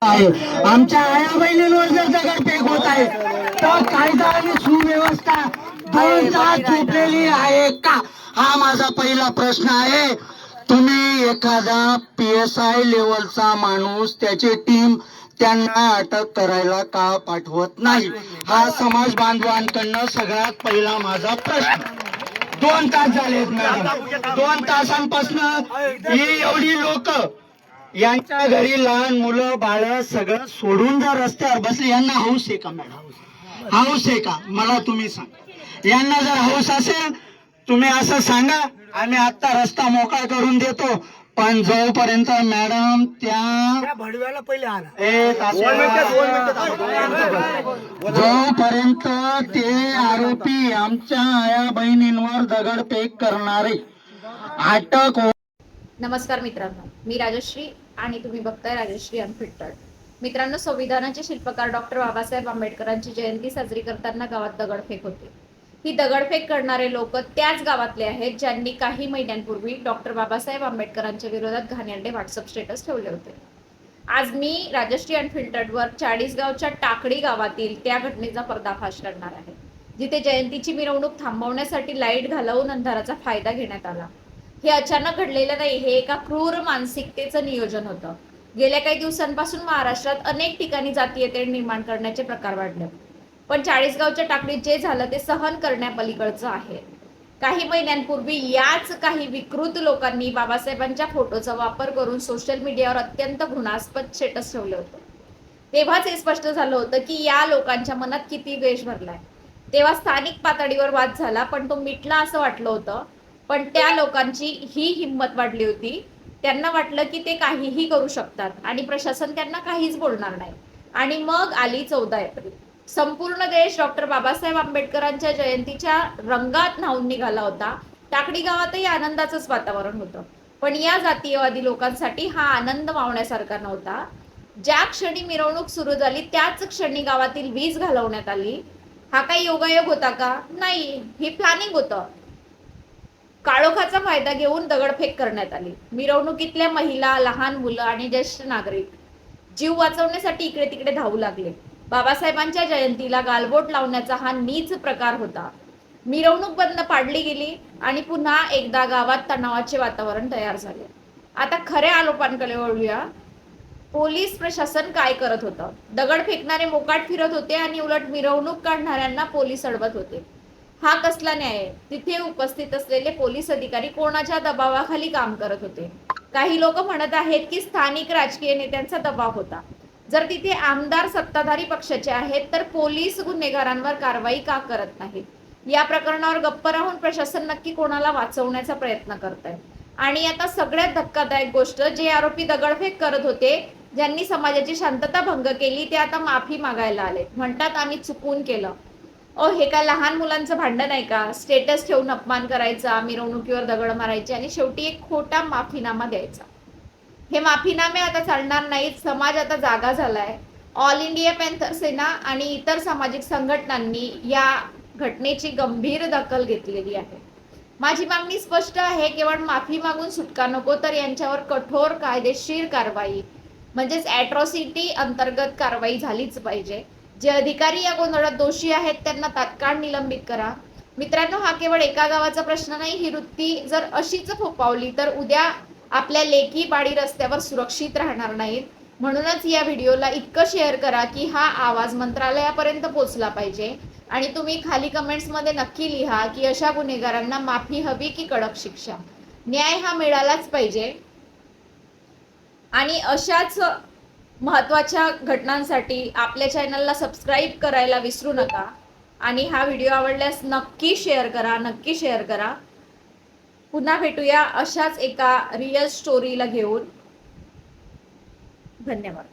आहे. आमच्या आया बहिणींवर जर दगडफेक होत आहे तर कायदा आणि सुव्यवस्था दोन तास झोपलेली आहे का, हा माझा पहिला प्रश्न आहे. तुम्ही एखादा PSI लेवलचा माणूस त्याची टीम त्यांना अटक करायला का पाठवत नाही, हा समाज बांधवांकडनं सगळ्यात पहिला माझा प्रश्न. 2 तास झालेत मॅडम, 2 तासांपासून ही एवढी लोक यांच्या घरी लहान मुलं बाळ सगळं सोडून जर रस्त्यावर बसले, यांना हौस आहे का मॅडम? हौस आहे का मला तुम्ही सांगा. यांना जर हौस असेल तुम्ही असं सांगा, आम्ही आता रस्ता मोकळा करून देतो. पण जोपर्यंत मॅडम त्या भडव्याला पहिले आला जोपर्यंत ते आरोपी आमच्या आया बहिणींवर दगडफेक करणारे अटक. नमस्कार मित्रांनो, मी राजश्री आणि तुम्ही बघताय राजश्री अनफिल्टर्ड. मित्रांनो, संविधानाचे शिल्पकार डॉक्टर बाबासाहेब आंबेडकरांची जयंती साजरी करताना गावात दगडफेक होते. ही दगडफेक करणारे लोक त्याच गावातले आहेत ज्यांनी काही महिन्यांपूर्वी डॉक्टर बाबासाहेब आंबेडकरांच्या विरोधात घाणेरडे व्हॉट्सअप स्टेटस ठेवले होते. आज मी राजश्री अनफिल्टर्डवर चाळीसगावच्या टाकडी गावातील त्या घटनेचा पर्दाफाश करणार आहे, जिथे जयंतीची मिरवणूक थांबवण्यासाठी लाईट घालवून अंधाराचा फायदा घेण्यात आला. हे अचानक घडलेलं नाही, हे एका क्रूर मानसिकतेचं नियोजन होतं. गेल्या काही दिवसांपासून महाराष्ट्रात अनेक ठिकाणी जातीय तेढ निर्माण करण्याचे प्रकार वाढले, पण चाळीसगावच्या टाकडीत जे झालं ते सहन करण्यापलीकडचं आहे. काही महिन्यांपूर्वी याच काही विकृत लोकांनी बाबासाहेबांच्या फोटोचा वापर करून सोशल मीडियावर अत्यंत घृणास्पद स्टेटस ठेवलं होतं. तेव्हाच हे स्पष्ट झालं होतं की या लोकांच्या मनात किती द्वेष भरलाय. तेव्हा स्थानिक पातळीवर वाद झाला, पण तो मिटला असं वाटलं होतं. पण त्या लोकांची ही हिंमत वाढली होती. त्यांना वाटलं की ते काहीही करू शकतात आणि प्रशासन त्यांना काहीच बोलणार नाही. आणि मग आली 14 एप्रिल. संपूर्ण देश डॉक्टर बाबासाहेब आंबेडकरांच्या जयंतीच्या रंगात न्हाऊन निघाला होता. टाकडी गावातही आनंदाचंच वातावरण होतं. पण या जातीयवादी लोकांसाठी हा आनंद मावण्यासारखा नव्हता. ज्या क्षणी मिरवणूक सुरू झाली त्याच क्षणी गावातील वीज घालवण्यात आली. हा काही योगायोग होता का? नाही, ही प्लॅनिंग होतं. काळोखाचा फायदा घेऊन दगडफेक करण्यात आली. मिरवणुकीतल्या महिला, लहान मुलं आणि ज्येष्ठ नागरिक जीव वाचवण्यासाठी इकडे तिकडे धावू लागले. बाबासाहेबांच्या जयंतीला गालबोट लावण्याचा हा नीच प्रकार होता. मिरवणूक बंद पाडली गेली आणि पुन्हा एकदा गावात तणावाचे वातावरण तयार झाले. आता खऱ्या आरोपांकडे वळूया. पोलीस प्रशासन काय करत होतं? दगड फेकणारे मोकाट फिरत होते आणि उलट मिरवणूक काढणाऱ्यांना पोलीस अडवत होते. हा कसला न्याय? तिथे उपस्थित असलेले पोलीस अधिकारी कोणाच्या दबावाखाली काम करत होते? काही लोक म्हणत आहेत की स्थानिक राजकीय नेत्यांचा दबाव होता. जर तिथे आमदार सत्ताधारी पक्षाचे आहेत तर पोलीस गुन्हेगारांवर कारवाई का करत नाहीत? या प्रकरणावर गप्प राहून प्रशासन नक्की कोणाला वाचवण्याचा प्रयत्न करत आहे? आणि आता सगळ्यात धक्कादायक गोष्ट, जे आरोपी दगडफेक करत होते, ज्यांनी समाजाची शांतता भंग केली, ते आता माफी मागायला आले. म्हणतात आम्ही चुकून केलं. हे काय लहान मुलांचं भांडण आहे का? स्टेटस ठेवून अपमान करायचा, मिरवणुकीवर दगड मारायचे आणि शेवटी एक खोटा माफीनामा द्यायचा. हे माफीनामे आता चालणार नाहीत. समाज आता जागा झालाय. ऑल इंडिया पॅन्थर सेना आणि इतर सामाजिक संघटनांनी या घटनेची गंभीर दखल घेतलेली आहे. माझी मागणी स्पष्ट आहे, केवळ माफी मागून सुटका नको, तर यांच्यावर कठोर कायदेशीर कारवाई म्हणजेच ॲट्रॉसिटी अंतर्गत कारवाई झालीच पाहिजे. जे अधिकारी या गोंधळात दोषी आहेत त्यांना तात्काळ निलंबित करा. मित्रांनो, हा केवळ एका गावाचा प्रश्न नाही. ही वृत्ती जर अशीच फोफावली तर उद्या आपल्या लेकी बाळी रस्त्यावर सुरक्षित राहणार नाहीत. म्हणूनच या व्हिडिओला इतकं शेअर करा की हा आवाज मंत्रालयापर्यंत पोहोचला पाहिजे. आणि तुम्ही खाली कमेंट्समध्ये नक्की लिहा की अशा गुन्हेगारांना माफी हवी की कडक शिक्षा. न्याय हा मिळालाच पाहिजे. आणि अशाच महत्त्वाच्या घटनांसाठी आपल्या चॅनलला सबस्क्राईब करायला विसरू नका. आणि हा व्हिडिओ आवडल्यास नक्की शेअर करा. पुन्हा भेटूया अशाच एका रिअल स्टोरीला घेऊन. धन्यवाद.